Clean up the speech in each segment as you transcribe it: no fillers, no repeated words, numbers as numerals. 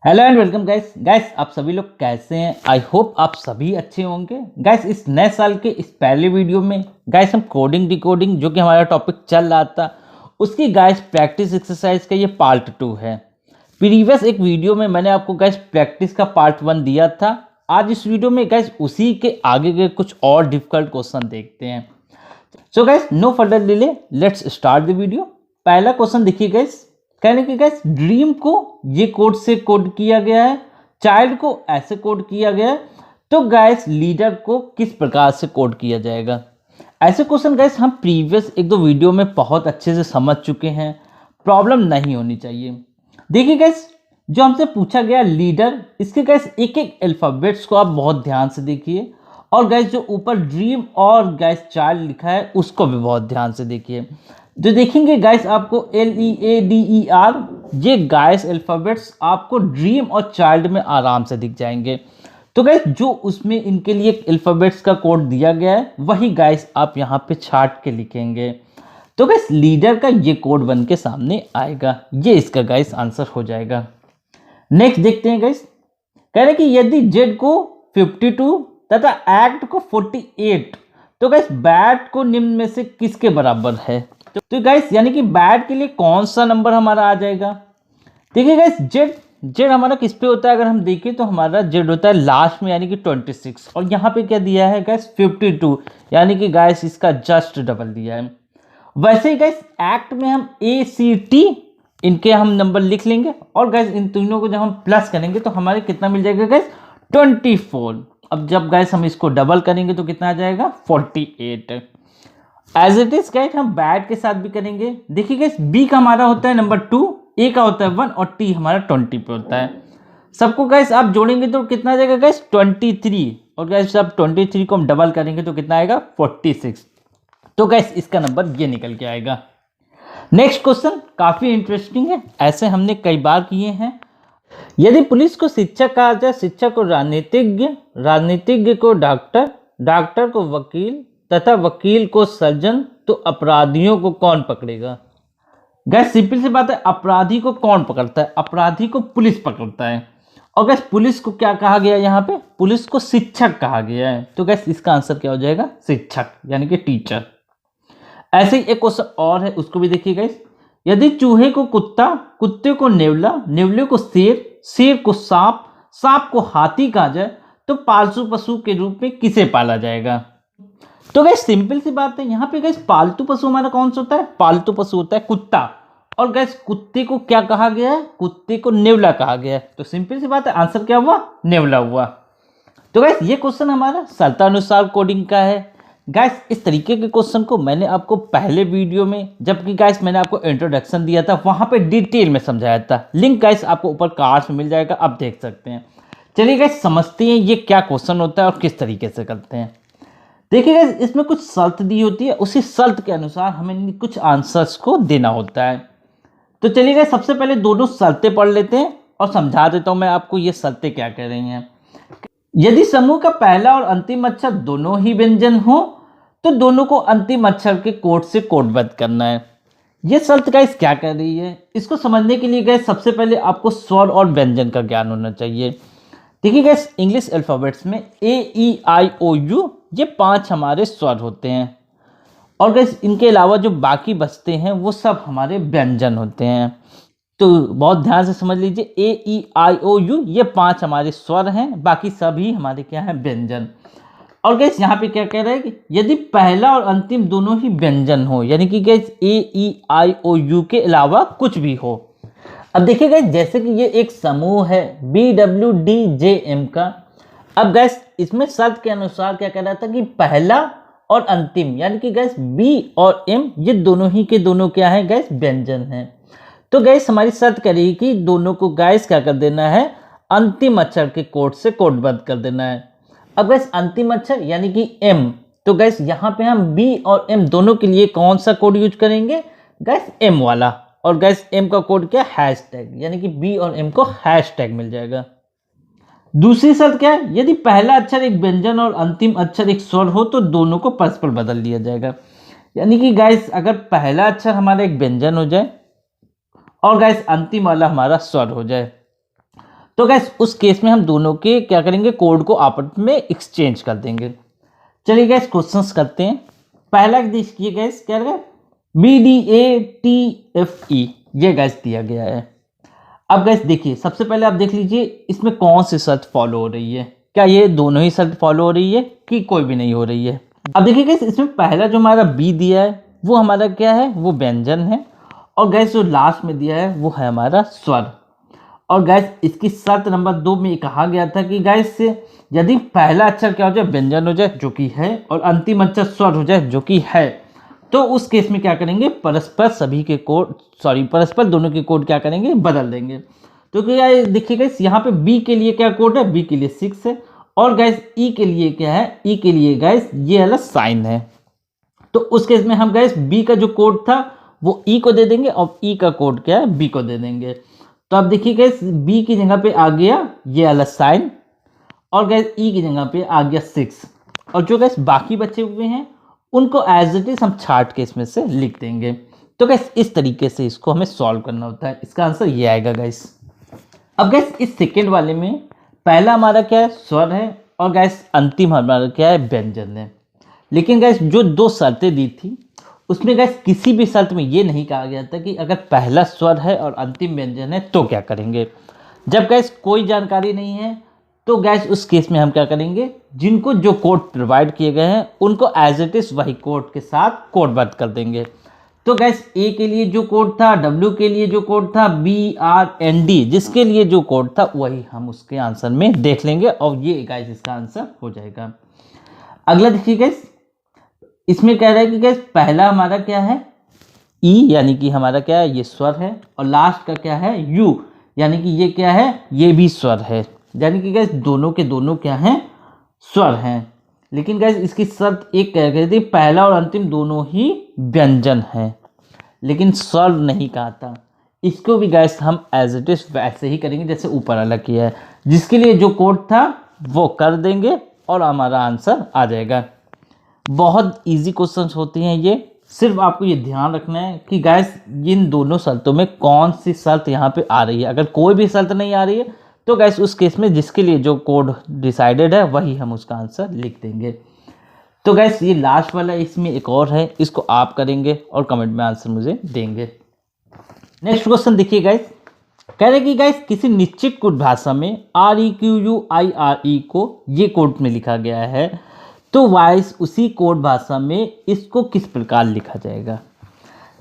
Hello and welcome guys. आप सभी लोग कैसे हैं? आई होप आप सभी अच्छे होंगे। गाइस इस नए साल के इस पहले वीडियो में गाइस हम कोडिंग डिकोडिंग जो कि हमारा टॉपिक चल रहा था उसकी गाइस प्रैक्टिस एक्सरसाइज का ये पार्ट 2 है। प्रीवियस एक वीडियो में मैंने आपको गाइस प्रैक्टिस का पार्ट 1 दिया था। आज इस वीडियो में गाइस उसी के आगे के कुछ और डिफिकल्ट क्वेश्चन देखते हैं। So guys no further delay, let's start the video. पहला क्वेश्चन देखिए गाइस, कहने कि गाइस ड्रीम को ये कोड से कोड किया गया है, चाइल्ड को ऐसे कोड किया गया है, तो गाइस लीडर को किस प्रकार से कोड किया जाएगा। ऐसे क्वेश्चन गाइस हम प्रीवियस एक दो वीडियो में बहुत अच्छे से समझ चुके हैं, प्रॉब्लम नहीं होनी चाहिए। देखिए गाइस जो हमसे पूछा गया लीडर, इसके गाइस एक एक अल्फाबेट्स को आप बहुत ध्यान से देखिए, और गाइस जो ऊपर ड्रीम और गाइस चाइल्ड लिखा है उसको भी बहुत ध्यान से देखिए। जो देखेंगे गाइस आपको LEADER, ये गाइस अल्फाबेट्स आपको ड्रीम और चाइल्ड में आराम से दिख जाएंगे। तो गाइस जो उसमें इनके लिए अल्फाबेट्स का कोड दिया गया है वही गाइस आप यहाँ पे छाट के लिखेंगे। तो गाइस लीडर का ये कोड बन के सामने आएगा, ये इसका गाइस आंसर हो जाएगा। नेक्स्ट देखते हैं गाइस, कह रहे कि यदि जेड को 52 तथा एक्ट को 48, तो गाइस बैट को निम्न में से किसके बराबर है। तो गाइस यानी कि बैट के लिए कौन सा नंबर हमारा आ जाएगा। देखिए गाइस जेड हमारा किस पे होता है, अगर हम देखें तो हमारा जेड होता है लास्ट में यानी कि 26, और यहाँ पे क्या दिया है गाइस 52, यानी कि गाइस इसका जस्ट डबल दिया है। वैसे ही गाइस एक्ट में हम ACT इनके हम नंबर लिख लेंगे, और गाइस इन तीनों को जब हम प्लस करेंगे तो हमारे कितना मिल जाएगा गाइस 24। अब जब गाइस हम इसको डबल करेंगे तो कितना आ जाएगा 48। एज इट इज गाइस हम बैट के साथ भी करेंगे। देखिए गाइस बी का हमारा होता है नंबर 2, ए का होता है 1 और टी हमारा 20 पे होता है। सबको गाइस आप जोड़ेंगे तो कितना आ जाएगा गाइस 23, और गाइस अब 23 को हम डबल करेंगे तो कितना आएगा 46। तो गाइस इसका नंबर ये निकल के आएगा। नेक्स्ट क्वेश्चन काफी इंटरेस्टिंग है, ऐसे हमने कई बार किए हैं। यदि पुलिस को शिक्षक कहा जाए, शिक्षक को राजनीतिज्ञ, राजनीतिज्ञ को डॉक्टर, डॉक्टर को वकील तथा वकील को सर्जन, तो अपराधियों को कौन पकड़ेगा। गैस सिंपल सी बात है, अपराधी को कौन पकड़ता है, अपराधी को पुलिस पकड़ता है। और गैस पुलिस को क्या कहा गया है, यहाँ पे पुलिस को शिक्षक कहा गया है, तो गैस इसका आंसर क्या हो जाएगा शिक्षक यानी कि टीचर। ऐसे ही एक क्वेश्चन और है, उसको भी देखिए गाइस। यदि चूहे को कुत्ता, कुत्ते को नेवला, नेवले को शेर, शेर को सांप, सांप को हाथी कहा जाए, तो पालतू पशु के रूप में किसे पाला जाएगा। तो गैस सिंपल सी बात है, यहाँ पे गैस पालतू पशु हमारा कौन सा होता है, पालतू पशु होता है कुत्ता, और गैस कुत्ते को क्या कहा गया है, कुत्ते को नेवला कहा गया है। तो सिंपल सी बात है, आंसर क्या हुआ नेवला हुआ। तो गैस ये क्वेश्चन हमारा शर्तानुसार कोडिंग का है। गैस इस तरीके के क्वेश्चन को मैंने आपको पहले वीडियो में, जबकि गैस मैंने आपको इंट्रोडक्शन दिया था, वहां पे डिटेल में समझाया था। लिंक गैस आपको ऊपर कार्ड्स में मिल जाएगा, आप देख सकते हैं। चलिए गैस समझते हैं ये क्या क्वेश्चन होता है और किस तरीके से करते हैं। देखिए गैस इसमें कुछ शर्त दी होती है, उसी शर्त के अनुसार हमें कुछ आंसर्स को देना होता है। तो चलिए गैस सबसे पहले दोनों शर्तें पढ़ लेते हैं और समझा देता हूं मैं आपको ये शर्तें क्या कह रही हैं। यदि समूह का पहला और अंतिम अक्षर दोनों ही व्यंजन हो, तो दोनों को अंतिम अक्षर के कोड से कोडबद्ध करना है। ये शर्त गाइस क्या कह रही है, इसको समझने के लिए गाइस सबसे पहले आपको स्वर और व्यंजन का ज्ञान होना चाहिए। देखिए गाइस इंग्लिश अल्फाबेट्स में AEIOU ये 5 हमारे स्वर होते हैं, और गाइस इनके अलावा जो बाकी बचते हैं वो सब हमारे व्यंजन होते हैं। तो बहुत ध्यान से समझ लीजिए, AEIOU ये 5 हमारे स्वर हैं, बाकी सभी हमारे क्या हैं व्यंजन। और गैस यहाँ पे क्या कह रहा है कि यदि पहला और अंतिम दोनों ही व्यंजन हो, यानी कि गैस AEIOU के अलावा कुछ भी हो। अब देखिए गैस जैसे कि ये एक समूह है BWDJM का। अब गैस इसमें शर्त के अनुसार क्या कह रहा था कि पहला और अंतिम यानी कि गैस B और M ये दोनों ही के दोनों क्या है गैस व्यंजन है। तो गैस हमारी शर्त करेगी कि दोनों को गैस क्या कर देना है, अंतिम अक्षर के कोड से कोडबद्ध कर देना है। अब गैस अंतिम अक्षर यानी कि M, तो गैस यहाँ पे हम B और M दोनों के लिए कौन सा कोड यूज करेंगे गैस M वाला, और गैस M का कोड क्या हैशटैग, यानी कि B और M को हैशटैग मिल जाएगा। दूसरी शर्त क्या है, यदि पहला अक्षर एक व्यंजन और अंतिम अक्षर एक स्वर हो तो दोनों को परस्पर बदल दिया जाएगा। यानी कि गैस अगर पहला अक्षर हमारा एक व्यंजन हो जाए और गैस अंतिम वाला हमारा स्वर हो जाए, तो गैस उस केस में हम दोनों के क्या करेंगे, कोड को आपस में एक्सचेंज कर देंगे। चलिए गैस क्वेश्चंस करते हैं। पहला देखिए गैस क्या है, BDATFE ये गैस दिया गया है। अब गैस देखिए सबसे पहले आप देख लीजिए इसमें कौन सी शर्त फॉलो हो रही है, क्या ये दोनों ही शर्त फॉलो हो रही है कि कोई भी नहीं हो रही है। अब देखिए गैस इसमें पहला जो हमारा बी दिया है वो हमारा क्या है, वो व्यंजन है, और गैस जो लास्ट में दिया है वो है हमारा स्वर। और गैस इसकी शर्त नंबर 2 में कहा गया था कि गैस यदि पहला अक्षर क्या हो जाए, व्यंजन हो जाए जो कि है, और अंतिम अक्षर स्वर हो जाए जो कि है, तो उस केस में क्या करेंगे, परस्पर सभी के कोड परस्पर दोनों के कोड क्या करेंगे, बदल देंगे। तो क्या देखिए गैस यहाँ पे बी के लिए क्या कोड है, बी के लिए 6 है, और गैस ई के लिए क्या है, ई के लिए गैस ये वाला साइन है। तो उस केस में हम गैस बी का जो कोड था वो ई को दे देंगे, और ई का कोड क्या है, बी को दे देंगे। तो अब देखिए गैस बी की जगह पे आ गया ये वाला साइन, और गैस ई की जगह पे आ गया 6, और जो गैस बाकी बचे हुए हैं उनको एज इट इज हम छाट के इसमें से लिख देंगे। तो गैस इस तरीके से इसको हमें सॉल्व करना होता है। इसका आंसर ये आएगा गैस। अब गैस इस सेकेंड वाले में पहला हमारा क्या है, स्वर है, और गैस अंतिम हमारा क्या है, व्यंजन है। लेकिन गैस जो 2 शर्तें दी थी उसमें गैस किसी भी शर्त में ये नहीं कहा गया था कि अगर पहला स्वर है और अंतिम व्यंजन है तो क्या करेंगे। जब गैस कोई जानकारी नहीं है तो गैस उस केस में हम क्या करेंगे, जिनको जो कोड प्रोवाइड किए गए हैं उनको एज इट इज वही कोड के साथ कोडबद्ध कर देंगे। तो गैस ए के लिए जो कोड था, डब्ल्यू के लिए जो कोड था, BRND जिसके लिए जो कोड था वही हम उसके आंसर में देख लेंगे, और ये गैस इसका आंसर हो जाएगा। अगला देखिए गैस इसमें कह रहा है कि गैस पहला हमारा क्या है, ई यानी कि हमारा क्या है, ये स्वर है, और लास्ट का क्या है, यू यानी कि ये क्या है, ये भी स्वर है, यानी कि गैस दोनों के दोनों क्या हैं, स्वर हैं। लेकिन गैस इसकी शर्त एक कह गई थी, पहला और अंतिम दोनों ही व्यंजन हैं, लेकिन स्वर नहीं कहा था। इसको भी गैस हम एज इट इज वैसे ही करेंगे जैसे ऊपर अलग किया है, जिसके लिए जो कोड था वो कर देंगे और हमारा आंसर आ जाएगा। बहुत इजी क्वेश्चंस होते हैं ये, सिर्फ आपको ये ध्यान रखना है कि गैस इन दोनों शर्तों में कौन सी शर्त यहाँ पे आ रही है। अगर कोई भी शर्त नहीं आ रही है तो गैस उस केस में जिसके लिए जो कोड डिसाइडेड है वही हम उसका आंसर लिख देंगे। तो गैस ये लास्ट वाला, इसमें एक और है, इसको आप करेंगे और कमेंट में आंसर मुझे देंगे। नेक्स्ट क्वेश्चन देखिए गैस, कह रहे कि गैस किसी निश्चित कोड भाषा में REQUIRE को ये कोड में लिखा गया है, तो वाइस उसी कोड भाषा में इसको किस प्रकार लिखा जाएगा।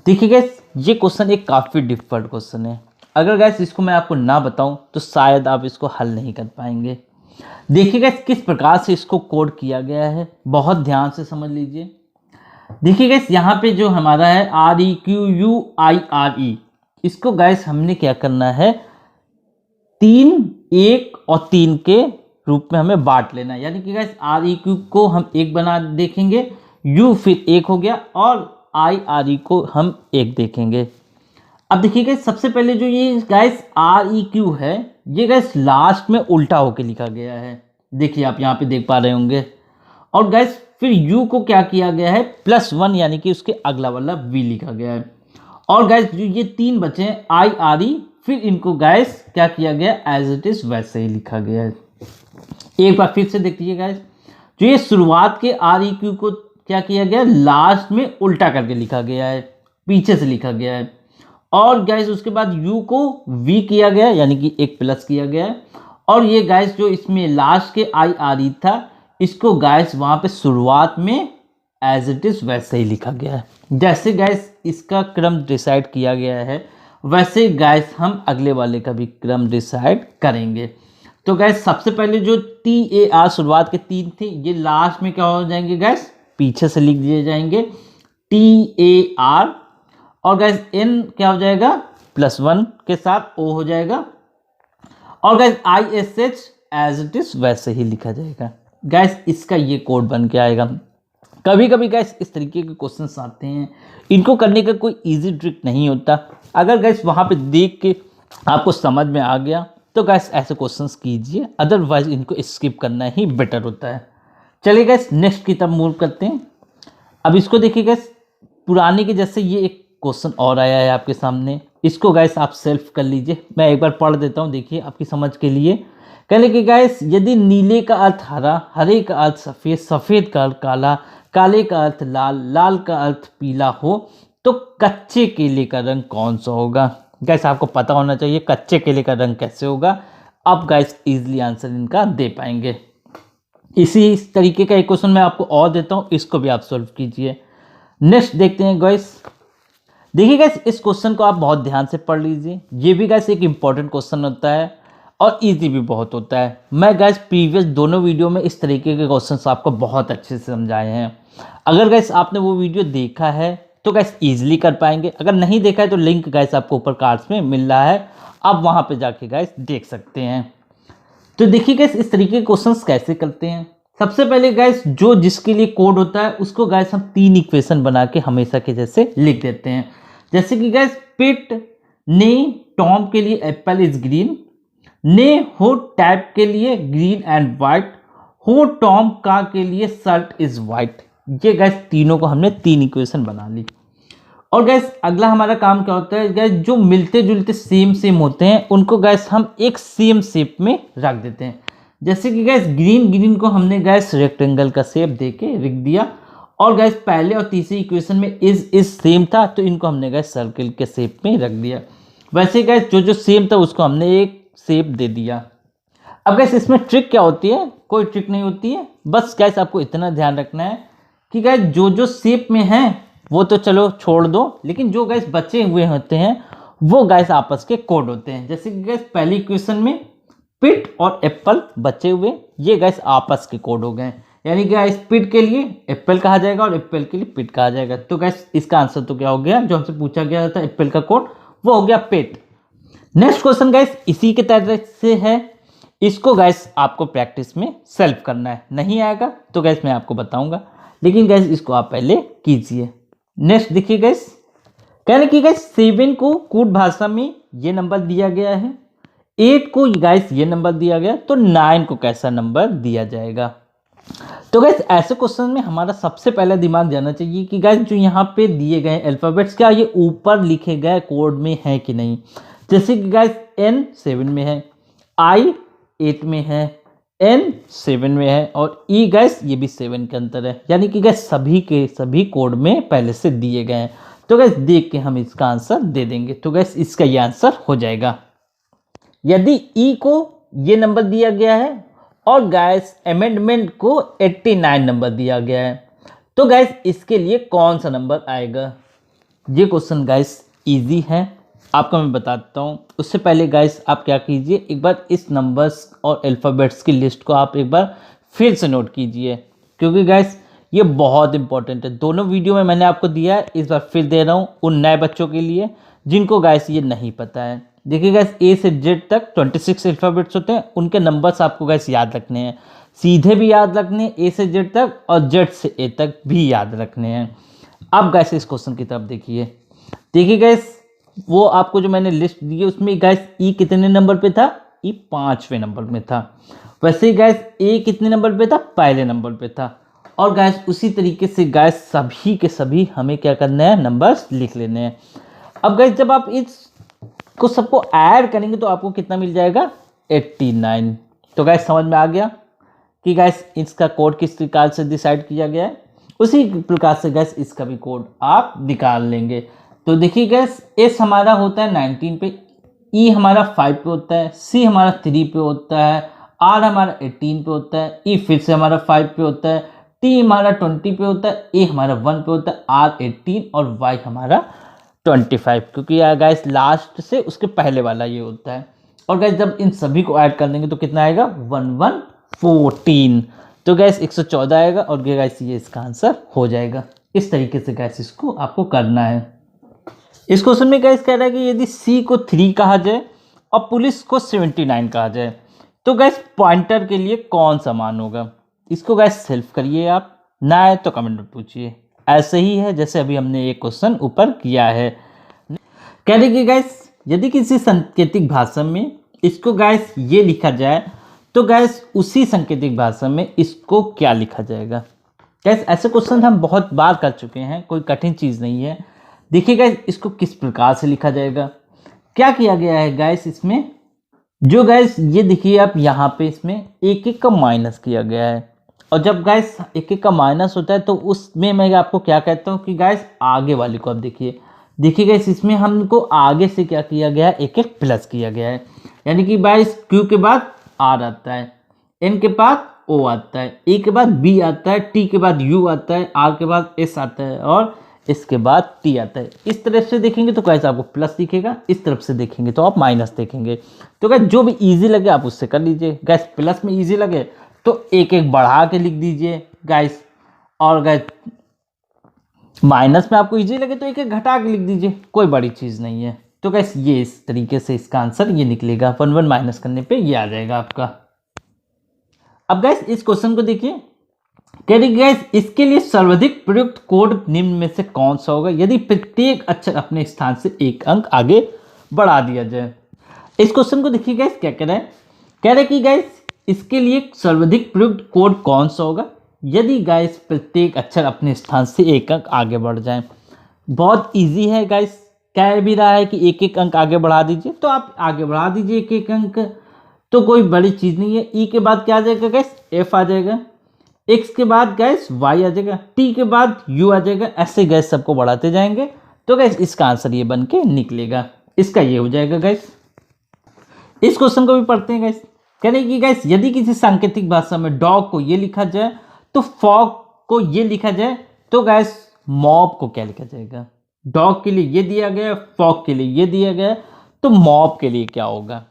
देखिए गैस ये क्वेश्चन एक काफ़ी डिफिकल्ट क्वेश्चन है। अगर गैस इसको मैं आपको ना बताऊं तो शायद आप इसको हल नहीं कर पाएंगे। देखिए गैस किस प्रकार से इसको कोड किया गया है, बहुत ध्यान से समझ लीजिए। देखिए गैस यहाँ पे जो हमारा है REQUIRE, इसको गैस हमने क्या करना है, 3 1 और 3 के रूप में हमें बांट लेना है। यानी कि गैस REQ को हम 1 बना देखेंगे, U फिर 1 हो गया, और IRE को हम 1 देखेंगे। अब देखिए गैस सबसे पहले जो ये गैस REQ है, ये गैस लास्ट में उल्टा होके लिखा गया है, देखिए आप यहाँ पे देख पा रहे होंगे। और गैस फिर U को क्या किया गया है, +1 यानी कि उसके अगला वाला V लिखा गया है। और गैस जो ये 3 बचे हैं IRE, फिर इनको गैस क्या किया गया, एज इट इज वैसे ही लिखा गया है। एक बार फिर से देखिए गैस, जो ये शुरुआत के REQ को क्या किया गया, लास्ट में उल्टा करके लिखा गया है, पीछे से लिखा गया है। और गैस उसके बाद U को V किया गया, यानी कि 1 प्लस किया गया है। और ये गैस जो इसमें लास्ट के IRE था, इसको गैस वहाँ पे शुरुआत में एज इट इज वैसे ही लिखा गया है। जैसे गैस इसका क्रम डिसाइड किया गया है, वैसे गैस हम अगले वाले का भी क्रम डिसाइड करेंगे। तो गैस सबसे पहले जो TAR शुरुआत के 3 थे, ये लास्ट में क्या हो जाएंगे गैस, पीछे से लिख दिए जाएंगे TAR। और गैस N क्या हो जाएगा, +1 के साथ O हो जाएगा। और gas ISH as it is वैसे ही लिखा जाएगा। गैस इसका ये कोड बन के आएगा। कभी कभी गैस इस तरीके के क्वेश्चंस आते हैं, इनको करने का कोई इजी ट्रिक नहीं होता। अगर गैस वहाँ पे देख के आपको समझ में आ गया तो गैस ऐसे क्वेश्चंस कीजिए, अदरवाइज इनको स्किप करना ही बेटर होता है। चलिए गैस नेक्स्ट की तरफ मूव करते हैं। अब इसको देखिए गैस, पुराने के जैसे ये एक क्वेश्चन और आया है आपके सामने, इसको गैस आप सेल्फ कर लीजिए। मैं एक बार पढ़ देता हूँ, देखिए आपकी समझ के लिए। कहने कि गैस यदि नीले का अर्थ हरा, हरे का अर्थ सफ़ेद, सफ़ेद का अर्थ काला, काले का अर्थ लाल, लाल का अर्थ पीला हो तो कच्चे केले का रंग कौन सा होगा। गैस आपको पता होना चाहिए कच्चे केले का रंग कैसे होगा। अब गैस इजीली आंसर इनका दे पाएंगे। इसी तरीके का एक क्वेश्चन मैं आपको और देता हूँ, इसको भी आप सॉल्व कीजिए। नेक्स्ट देखते हैं गैस। देखिए गैस इस क्वेश्चन को आप बहुत ध्यान से पढ़ लीजिए। ये भी गैस एक इम्पॉर्टेंट क्वेश्चन होता है और इजी भी बहुत होता है। मैं गैस प्रीवियस दोनों वीडियो में इस तरीके के क्वेश्चंस आपको बहुत अच्छे से समझाए हैं। अगर गैस आपने वो वीडियो देखा है तो गैस इजीली कर पाएंगे। अगर नहीं देखा है तो लिंक गैस आपको ऊपर कार्ड्स में मिल रहा है, आप वहाँ पे जाके गैस देख सकते हैं। तो देखिए गैस इस तरीके के क्वेश्चंस कैसे करते हैं। सबसे पहले गैस जो जिसके लिए कोड होता है उसको गैस हम 3 इक्वेशन बना के हमेशा के जैसे लिख देते हैं। जैसे कि गैस पिट ने टॉम के लिए एप्पल इज ग्रीन, ने हो टैप के लिए ग्रीन एंड वाइट, हो टॉम का के लिए शर्ट इज वाइट। ये गैस तीनों को हमने 3 इक्वेशन बना ली। और गैस अगला हमारा काम क्या होता है, गैस जो मिलते जुलते सेम होते हैं उनको गैस हम एक सेम शेप में रख देते हैं। जैसे कि गैस ग्रीन को हमने गैस रेक्टेंगल का शेप दे के रख दिया। और गैस पहले और तीसरी इक्वेशन में इज सेम था तो इनको हमने गैस सर्किल के शेप में रख दिया। वैसे गैस जो सेम था उसको हमने एक शेप दे दिया। अब गैस इसमें ट्रिक क्या होती है, कोई ट्रिक नहीं होती है। बस गैस आपको इतना ध्यान रखना है कि गैस जो शेप में है वो तो चलो छोड़ दो, लेकिन जो गैस बचे हुए होते हैं वो गैस आपस के कोड होते हैं। जैसे कि गैस पहली इक्वेशन में पिट और एप्पल बचे हुए, ये गैस आपस के कोड हो गए। यानी कि गैस पिट के लिए एप्पल कहा जाएगा और एप्पल के लिए पिट कहा जाएगा। तो गैस इसका आंसर तो क्या हो गया, जो हमसे पूछा गया था एप्पल का कोड, वो हो गया पिट। नेक्स्ट क्वेश्चन गैस इसी के तरह से है, इसको गैस आपको प्रैक्टिस में सेल्फ करना है। नहीं आएगा तो गैस मैं आपको बताऊंगा, लेकिन गैस इसको आप पहले कीजिए। नेक्स्ट देखिए गैस, कहने की गैस 7 को कूट भाषा में ये नंबर दिया गया है, 8 को गैस ये नंबर दिया गया, तो 9 को कैसा नंबर दिया जाएगा। तो गैस ऐसे क्वेश्चन में हमारा सबसे पहला दिमाग जाना चाहिए कि गैस जो यहाँ पे दिए गए अल्फाबेट्स क्या ये ऊपर लिखे गए कोड में है कि नहीं। जैसे कि गैस N 7 में है, I 8 में है, N 7 में है और E गैस ये भी 7 के अंदर है। यानी कि गैस सभी के सभी कोड में पहले से दिए गए हैं। तो गैस देख के हम इसका आंसर दे देंगे। तो गैस इसका ये आंसर हो जाएगा। यदि E को ये नंबर दिया गया है और गैस अमेंडमेंट को 89 नंबर दिया गया है, तो गैस इसके लिए कौन सा नंबर आएगा। ये क्वेश्चन गैस इजी है, आपको मैं बताता हूँ। उससे पहले गैस आप क्या कीजिए, एक बार इस नंबर्स और अल्फ़ाबेट्स की लिस्ट को आप एक बार फिर से नोट कीजिए, क्योंकि गैस ये बहुत इंपॉर्टेंट है। दोनों वीडियो में मैंने आपको दिया है, इस बार फिर दे रहा हूँ उन नए बच्चों के लिए जिनको गैस ये नहीं पता है। देखिए गैस A से Z तक 26 अल्फ़ाबेट्स होते हैं, उनके नंबर्स आपको गैस याद रखने हैं, सीधे भी याद रखने हैं A से Z तक और Z से A तक भी याद रखने हैं। अब गैस इस क्वेश्चन की तरफ देखिए गैस वो आपको जो मैंने लिस्ट दी है उसमें गैस E कितने नंबर पे था, E 5वें नंबर में था। वैसे ही गैस A कितने नंबर पे था, पहले नंबर पे था। और गैस उसी तरीके से गैस सभी के सभी हमें क्या करना है, नंबर्स लिख लेने हैं। अब गैस जब आप इसको सबको ऐड करेंगे तो आपको कितना मिल जाएगा, 89। तो गैस समझ में आ गया कि गैस इसका कोड किस प्रकार से डिसाइड किया गया है। उसी प्रकार से गैस इसका भी कोड आप निकाल लेंगे। तो देखिए गैस S हमारा होता है 19 पे, E हमारा 5 पे होता है, C हमारा 3 पे होता है, R हमारा 18 पे होता है, E फिर से हमारा 5 पे होता है, T हमारा 20 पे होता है, A हमारा 1 पे होता है, R 18 और Y हमारा 25, क्योंकि गैस लास्ट से उसके पहले वाला ये होता है। और गैस जब इन सभी को ऐड कर देंगे तो कितना आएगा, 1114। तो गैस 114 आएगा और गैस ये इसका आंसर हो जाएगा। इस तरीके से गैस इसको आपको करना है। इस क्वेश्चन में गैस कह रहा है कि यदि C को 3 कहा जाए और पुलिस को 79 कहा जाए तो गैस पॉइंटर के लिए कौन सा मान होगा। इसको गैस सेल्फ करिए आप, ना आए तो कमेंट में पूछिए। ऐसे ही है जैसे अभी हमने एक क्वेश्चन ऊपर किया है। कह रहे कि गैस यदि किसी सांकेतिक भाषा में इसको गैस ये लिखा जाए तो गैस उसी सांकेतिक भाषा में इसको क्या लिखा जाएगा। गैस ऐसे क्वेश्चन हम बहुत बार कर चुके हैं, कोई कठिन चीज़ नहीं है। देखिए गाइस इसको किस प्रकार से लिखा जाएगा, क्या किया गया है गाइस इसमें, जो गाइस ये देखिए आप यहाँ पे इसमें एक एक का माइनस किया गया है। और जब गाइस एक एक का माइनस होता है तो उसमें मैं आपको क्या कहता हूँ कि गाइस आगे वाले को आप देखिए गाइस इसमें हमको आगे से क्या किया गया है, एक एक प्लस किया गया है। यानी कि गाइस क्यू के बाद आर आता है, एन के बाद ओ आता है, ए के बाद बी आता है, टी के बाद यू आता है, आर के बाद एस आता है और इसके बाद टी आता है। इस तरफ से देखेंगे तो कैसे आपको प्लस दिखेगा, इस तरफ से देखेंगे तो आप माइनस देखेंगे। तो गाइस जो भी इजी लगे आप उससे कर लीजिए। गाइस प्लस में इजी लगे तो एक एक बढ़ा के लिख दीजिए गाइस, और गाइस माइनस में आपको इजी लगे तो एक एक घटा के लिख दीजिए, कोई बड़ी चीज़ नहीं है। तो गाइस ये इस तरीके से इसका आंसर ये निकलेगा, 1 1 माइनस करने पे ये आ जाएगा आपका। अब गाइस इस क्वेश्चन को देखिए, कह रही गाइस इसके लिए सर्वाधिक प्रयुक्त कोड निम्न में से कौन सा होगा यदि प्रत्येक अक्षर अपने स्थान से एक अंक आगे बढ़ा दिया जाए। इस क्वेश्चन को देखिए गाइस क्या कह रहा है, कह रहे कि गाइस इसके लिए सर्वाधिक प्रयुक्त कोड कौन सा होगा यदि गाइस प्रत्येक अक्षर अपने स्थान से एक अंक आगे बढ़ जाए। बहुत इजी है गाइस, कह भी रहा है कि एक एक अंक आगे बढ़ा दीजिए तो आप आगे बढ़ा दीजिए एक एक अंक, तो कोई बड़ी चीज़ नहीं है। ई के बाद क्या आ जाएगा गाइस, एफ आ जाएगा, एक्स के बाद गैस वाई आ जाएगा, टी के बाद यू आ जाएगा, ऐसे गैस सबको बढ़ाते जाएंगे तो गैस इसका आंसर ये बन के निकलेगा, इसका ये हो जाएगा गैस। इस क्वेश्चन को भी पढ़ते हैं गैस, कह रहे कि गैस यदि किसी सांकेतिक भाषा में डॉग को ये लिखा जाए तो फॉग को ये लिखा जाए तो गैस मॉब को क्या लिखा जाएगा। डॉग के लिए ये दिया गया, फॉग के लिए ये दिया गया, तो मॉब के लिए क्या होगा।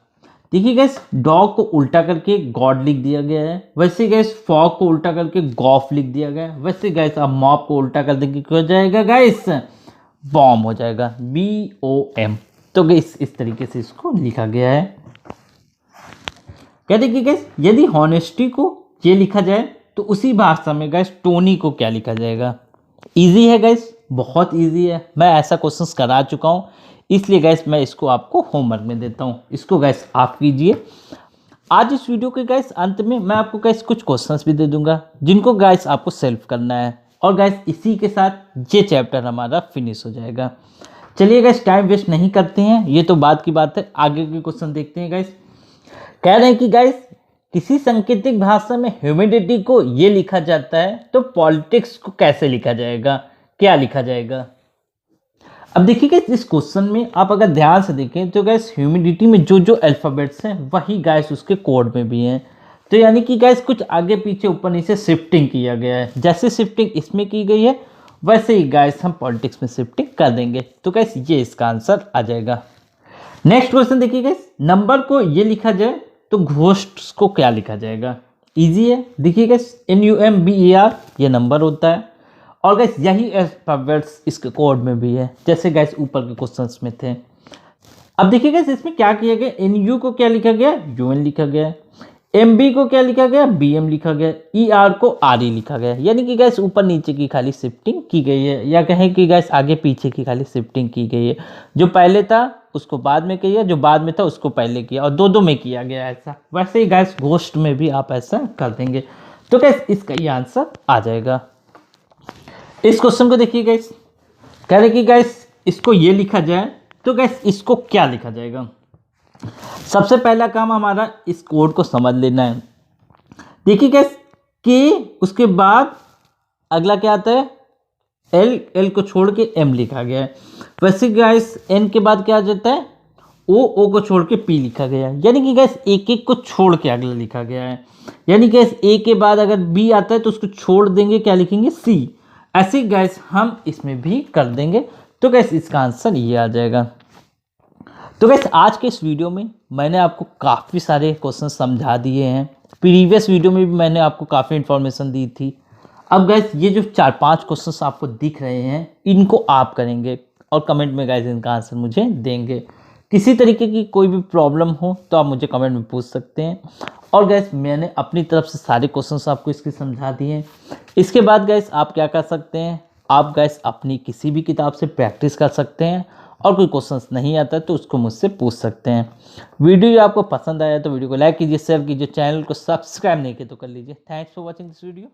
देखिए गैस डॉग को उल्टा करके गॉड लिख दिया गया है, वैसे गैस फॉग को उल्टा करके गॉफ लिख दिया गया है, वैसे गैस अब मॉब को उल्टा कर देंगे क्या हो जाएगा गैस, बॉम हो जाएगा, BOM। तो गैस इस तरीके से इसको लिखा गया है। कहते कि गैस यदि हॉनेस्टी को ये लिखा जाए तो उसी भाषा में गैस टोनी को क्या लिखा जाएगा। इजी है गैस, बहुत इजी है, मैं ऐसा क्वेश्चंस करा चुका हूँ इसलिए गैस मैं इसको आपको होमवर्क में देता हूँ, इसको गैस आप कीजिए। आज इस वीडियो के गैस अंत में मैं आपको गैस कुछ क्वेश्चंस भी दे दूंगा जिनको गैस आपको सेल्फ करना है, और गैस इसी के साथ ये चैप्टर हमारा फिनिश हो जाएगा। चलिए गैस टाइम वेस्ट नहीं करते हैं, ये तो बात की बात है, आगे के क्वेश्चन देखते हैं गैस। कह रहे हैं कि गैस किसी सांकेतिक भाषा में ह्यूमिडिटी को ये लिखा जाता है तो पॉलिटिक्स को कैसे लिखा जाएगा, क्या लिखा जाएगा। अब देखिए गैस इस क्वेश्चन में आप अगर ध्यान से देखें तो गैस ह्यूमिडिटी में जो जो अल्फ़ाबेट्स हैं वही गैस उसके कोड में भी हैं, तो यानी कि गैस कुछ आगे पीछे ऊपर नीचे शिफ्टिंग किया गया है, जैसे शिफ्टिंग इसमें की गई है वैसे ही गैस हम पॉलिटिक्स में शिफ्टिंग कर देंगे, तो गैस ये इसका आंसर आ जाएगा। नेक्स्ट क्वेश्चन देखिए गैस, नंबर को ये लिखा जाए तो घोस्ट को क्या लिखा जाएगा। ईजी है, देखिए गैस NUMBER ये नंबर होता है, और गैस यही अल्फाबेट्स इसके कोड में भी है जैसे गैस ऊपर के क्वेश्चंस में थे। अब देखिए गैस इसमें क्या किया गया, NU को क्या लिखा गया, UN लिखा गया, MB को क्या लिखा गया, BM लिखा गया, ER को RE लिखा गया, यानी कि गैस ऊपर नीचे की खाली शिफ्टिंग की गई है, या कहें कि गैस आगे पीछे की खाली शिफ्टिंग की गई है, जो पहले था उसको बाद में किया, जो बाद में था उसको पहले किया, और दो में किया गया ऐसा। वैसे ही गैस घोस्ट में भी आप ऐसा कर देंगे, तो गैस इसका ये आंसर आ जाएगा। इस क्वेश्चन को देखिए गैस, कह रहे कि गैस इसको ये लिखा जाए तो गैस इसको क्या लिखा जाएगा। सबसे पहला काम हमारा इस कोड को समझ लेना है। देखिए गैस के उसके बाद अगला क्या आता है, L को छोड़ के M लिखा गया है, वैसे गैस N के बाद क्या आ जाता है, O को छोड़ के P लिखा गया है, यानी कि गैस एक एक को छोड़ के अगला लिखा गया है, यानी गैस A के बाद अगर B आता है तो उसको छोड़ देंगे, क्या लिखेंगे C, ऐसे गैस हम इसमें भी कर देंगे, तो गैस इसका आंसर ये आ जाएगा। तो गैस आज के इस वीडियो में मैंने आपको काफ़ी सारे क्वेश्चन समझा दिए हैं, प्रीवियस वीडियो में भी मैंने आपको काफ़ी इन्फॉर्मेशन दी थी। अब गैस ये जो 4-5 क्वेश्चंस आपको दिख रहे हैं इनको आप करेंगे और कमेंट में गैस इनका आंसर मुझे देंगे। किसी तरीके की कोई भी प्रॉब्लम हो तो आप मुझे कमेंट में पूछ सकते हैं, और गैस मैंने अपनी तरफ से सारे क्वेश्चंस आपको इसके समझा दिए हैं। इसके बाद गैस आप क्या कर सकते हैं, आप गैस अपनी किसी भी किताब से प्रैक्टिस कर सकते हैं, और कोई क्वेश्चंस नहीं आता तो उसको मुझसे पूछ सकते हैं। वीडियो आपको पसंद आया तो वीडियो को लाइक कीजिए, शेयर कीजिए, चैनल को सब्सक्राइब नहीं किया तो कर लीजिए। Thanks for watching this video.